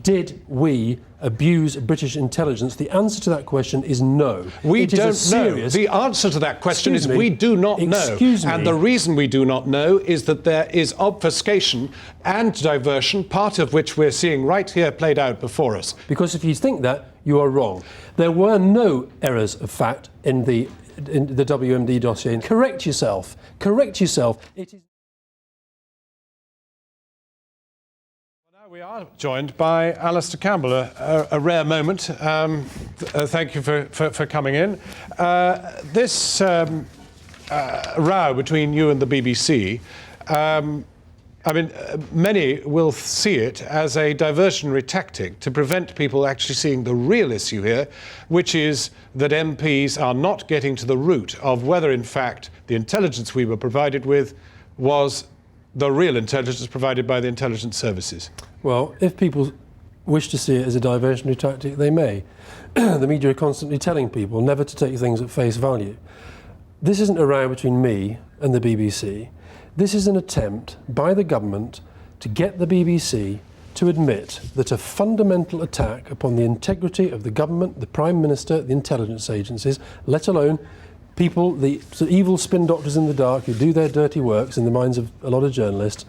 did we abuse British intelligence? The answer to that question is no. We don't know. The answer to that question is we do not know. And the reason we do not know is that there is obfuscation and diversion, part of which we're seeing right here played out before us. Because if you think that, you are wrong. There were no errors of fact in the WMD dossier. Correct yourself. Correct yourself. It is. We are joined by Alastair Campbell, a rare moment. Thank you for coming in. This row between you and the BBC, I mean, many will see it as a diversionary tactic to prevent people actually seeing the real issue here, which is that MPs are not getting to the root of whether, in fact, the intelligence we were provided with was the real intelligence provided by the intelligence services. Well, if people wish to see it as a diversionary tactic, they may. The media are constantly telling people never to take things at face value. This isn't a row between me and the BBC. This is an attempt by the government to get the BBC to admit that a fundamental attack upon the integrity of the government, the Prime Minister, the intelligence agencies, let alone people, the evil spin doctors in the dark who do their dirty works in the minds of a lot of journalists,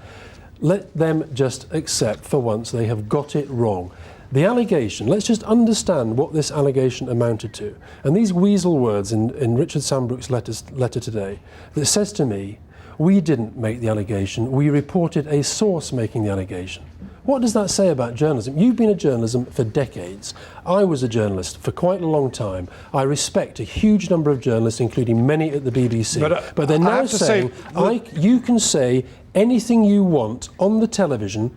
let them just accept for once they have got it wrong. The allegation, let's just understand what this allegation amounted to. And these weasel words in Richard Sambrook's letter today that says to me, we didn't make the allegation, we reported a source making the allegation. What does that say about journalism? You've been a journalism for decades. I was a journalist for quite a long time. I respect a huge number of journalists, including many at the BBC. But they're now saying, you can say anything you want on the television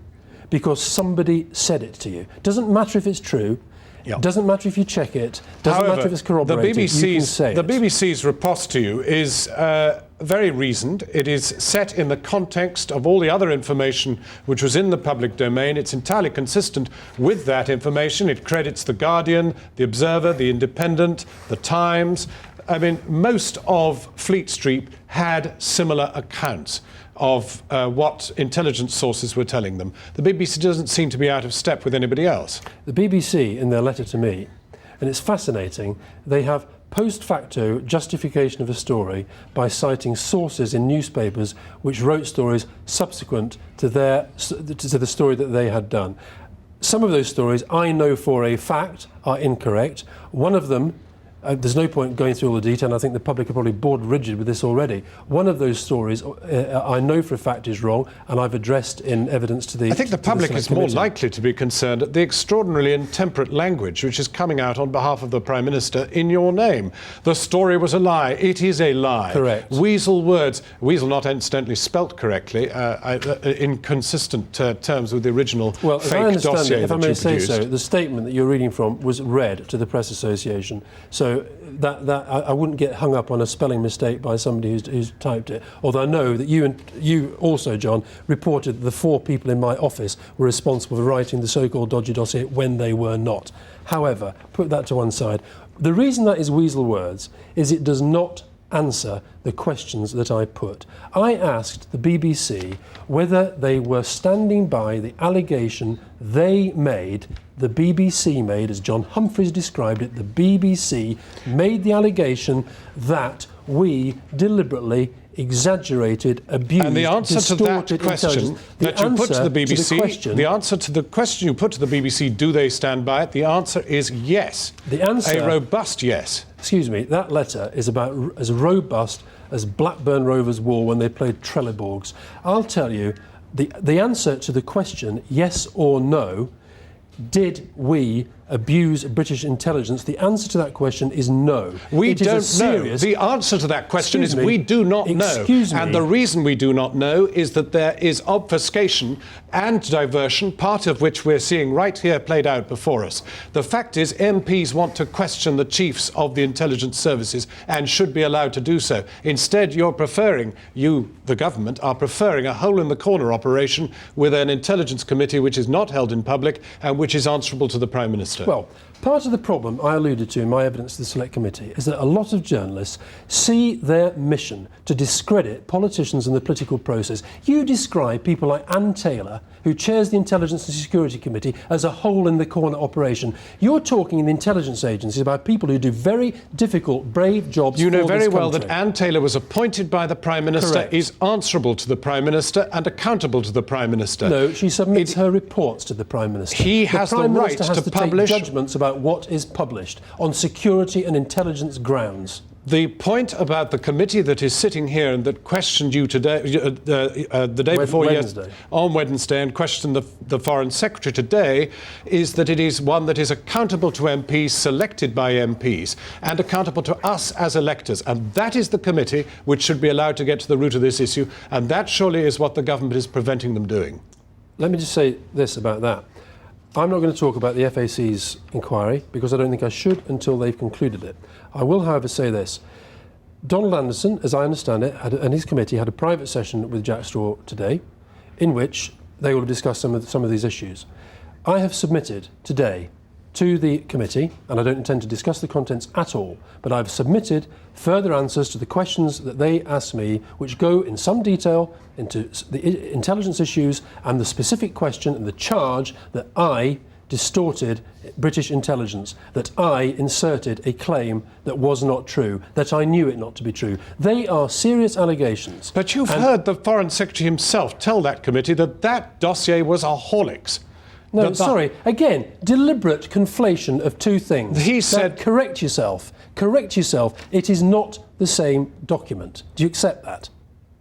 because somebody said it to you. Doesn't matter if it's true. Yep. Doesn't matter if you check it. Doesn't matter if it's corroborated. You can say the BBC's riposte to you is very reasoned. It is set in the context of all the other information which was in the public domain. It's entirely consistent with that information. It credits The Guardian, The Observer, The Independent, The Times. I mean, most of Fleet Street had similar accounts of what intelligence sources were telling them. The BBC doesn't seem to be out of step with anybody else. The BBC, in their letter to me, and it's fascinating, they have post facto justification of a story by citing sources in newspapers which wrote stories subsequent to the story that they had done. Some of those stories I know for a fact are incorrect. One of them, there's no point going through all the detail, and I think the public are probably bored rigid with this already. One of those stories I know for a fact is wrong, and I've addressed in evidence to the I think the public is more likely to be concerned at the extraordinarily intemperate language which is coming out on behalf of the Prime Minister in your name. The story was a lie. It is a lie. Correct. Weasel words. Weasel not incidentally spelt correctly, in consistent terms with the original well, fake if I understand dossier it, if I may say produced. so, the statement that you're reading from was read to the Press Association. So that I wouldn't get hung up on a spelling mistake by somebody who's typed it. Although I know that you also, John, reported that the 4 people in my office were responsible for writing the so-called Dodgy dossier when they were not. However, put that to one side. The reason that is weasel words is it does not answer the questions that I put. I asked the BBC whether they were standing by the allegation they made, the BBC made, as John Humphreys described it, the BBC made the allegation that we deliberately exaggerated, abused, and the answer to that question that you put to the BBC, the answer to the question you put to the BBC, do they stand by it? The answer is yes. The answer, a robust yes. Excuse me, that letter is about as robust as Blackburn Rovers were when they played Trelleborgs. I'll tell you, the answer to the question, yes or no, did we abuse British intelligence? The answer to that question is no. We don't know. The answer to that question is we do not know. And the reason we do not know is that there is obfuscation and diversion, part of which we're seeing right here played out before us. The fact is MPs want to question the chiefs of the intelligence services and should be allowed to do so. Instead, you're preferring, the government, are preferring a hole-in-the-corner operation with an intelligence committee which is not held in public and which is answerable to the Prime Minister. Well, Part of the problem I alluded to in my evidence to the Select Committee is that a lot of journalists see their mission to discredit politicians and the political process. You describe people like Anne Taylor, who chairs the Intelligence and Security Committee, as a hole-in-the-corner operation. You're talking in the intelligence agencies about people who do very difficult, brave jobs for this country. You know very well that Anne Taylor was appointed by the Prime Minister, Correct. is answerable to the Prime Minister and accountable to the Prime Minister. No, she submits her reports to the Prime Minister. He has the Prime right Minister has to to publish take judgments about what is published on security and intelligence grounds. The point about the committee that is sitting here and that questioned you today, the day before Wednesday. on Wednesday, and questioned the Foreign Secretary today, is that it is one that is accountable to MPs, selected by MPs, and accountable to us as electors. And that is the committee which should be allowed to get to the root of this issue, and that surely is what the government is preventing them doing. Let me just say this about that. I'm not going to talk about the FAC's inquiry because I don't think I should until they've concluded it. I will, however, say this. Donald Anderson, as I understand it, and his committee had a private session with Jack Straw today in which they will discuss some of these issues. I have submitted today to the committee, and I don't intend to discuss the contents at all, but I've submitted further answers to the questions that they asked me, which go in some detail into the intelligence issues and the specific question and the charge that I distorted British intelligence, that I inserted a claim that was not true, that I knew it not to be true. They are serious allegations. But you've heard the Foreign Secretary himself tell that committee that that dossier was a Horlicks. No, sorry. Again, deliberate conflation of two things. He said... Now, correct yourself. Correct yourself. It is not the same document. Do you accept that?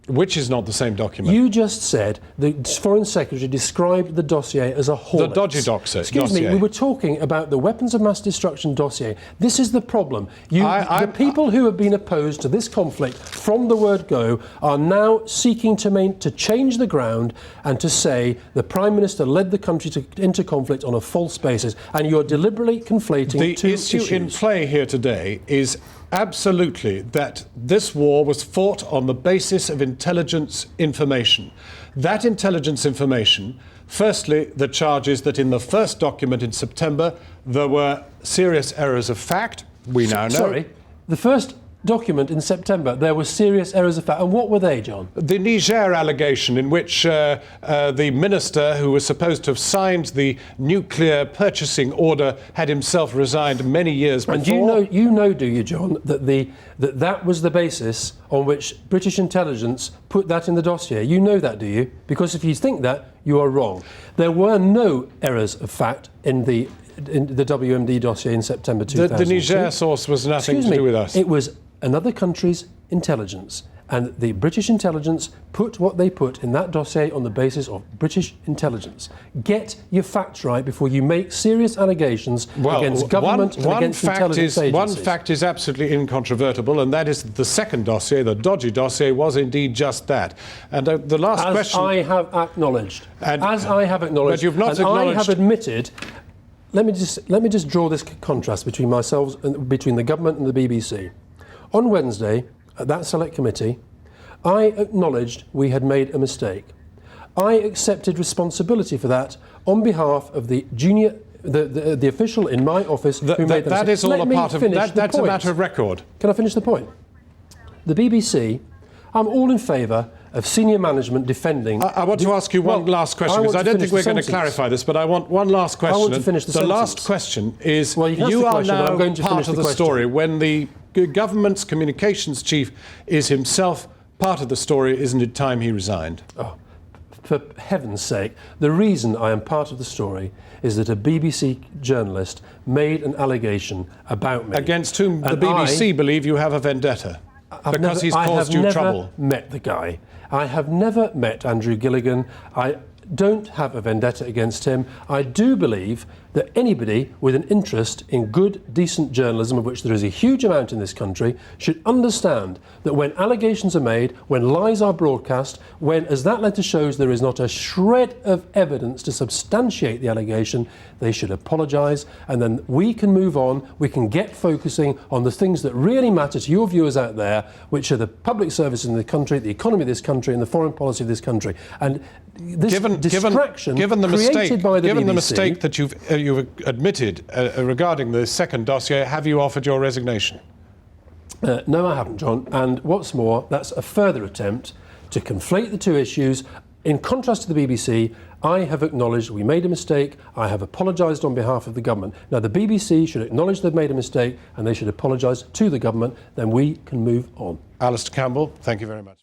Which is not the same document. You just said the Foreign Secretary described the dossier as a Horlicks. The Dodgy dossier. Excuse me, we were talking about the weapons of mass destruction dossier. This is the problem. The people who have been opposed to this conflict from the word go are now seeking to change the ground and to say the Prime Minister led the country into conflict on a false basis, and you're deliberately conflating two issues. The issue in play here today is absolutely that this war was fought on the basis of intelligence information. That intelligence information, firstly, the charge is that in the first document in September there were serious errors of fact. We now know. Sorry, the first document in September, there were serious errors of fact. And what were they, John? The Niger allegation, in which the minister who was supposed to have signed the nuclear purchasing order had himself resigned many years before. And you know, do you, John, that was the basis on which British intelligence put that in the dossier? You know that, do you? Because if you think that, you are wrong. There were no errors of fact in the WMD dossier in September 2002. The Niger source was nothing to do with us. It was another country's intelligence. And the British intelligence put what they put in that dossier on the basis of British intelligence. Get your facts right before you make serious allegations against government and against intelligence agencies. One fact is absolutely incontrovertible, and that is that the second dossier, the Dodgy dossier, was indeed just that. And the last question... As I have acknowledged. But you've not acknowledged... I have admitted... Let me just draw this contrast between between the government and the BBC. On Wednesday, at that Select Committee, I acknowledged we had made a mistake. I accepted responsibility for that on behalf of the official in my office who made the mistake. That is all a part of... That's a matter of record. Can I finish the point? The BBC, I'm all in favour of senior management defending... I want to ask you one last question, because I don't think we're going to clarify this, but I want one last question. I want to finish the sentence. The last question is, well, you are now part of the story. When the government's communications chief is himself part of the story, isn't it time he resigned? Oh, for heaven's sake. The reason I am part of the story is that a BBC journalist made an allegation about me. Against whom the BBC believe you have a vendetta. Because he's caused you trouble. I have never met the guy. I have never met Andrew Gilligan. I don't have a vendetta against him. I do believe that anybody with an interest in good, decent journalism, of which there is a huge amount in this country, should understand that when allegations are made, when lies are broadcast, when, as that letter shows, there is not a shred of evidence to substantiate the allegation, they should apologise, and then we can move on, we can get focusing on the things that really matter to your viewers out there, which are the public services in the country, the economy of this country, and the foreign policy of this country. And this distraction created by the BBC... Given the mistake that you've admitted regarding the second dossier. Have you offered your resignation? No, I haven't, John. And what's more, that's a further attempt to conflate the two issues. In contrast to the BBC, I have acknowledged we made a mistake. I have apologised on behalf of the government. Now, the BBC should acknowledge they've made a mistake and they should apologise to the government. Then we can move on. Alastair Campbell, thank you very much.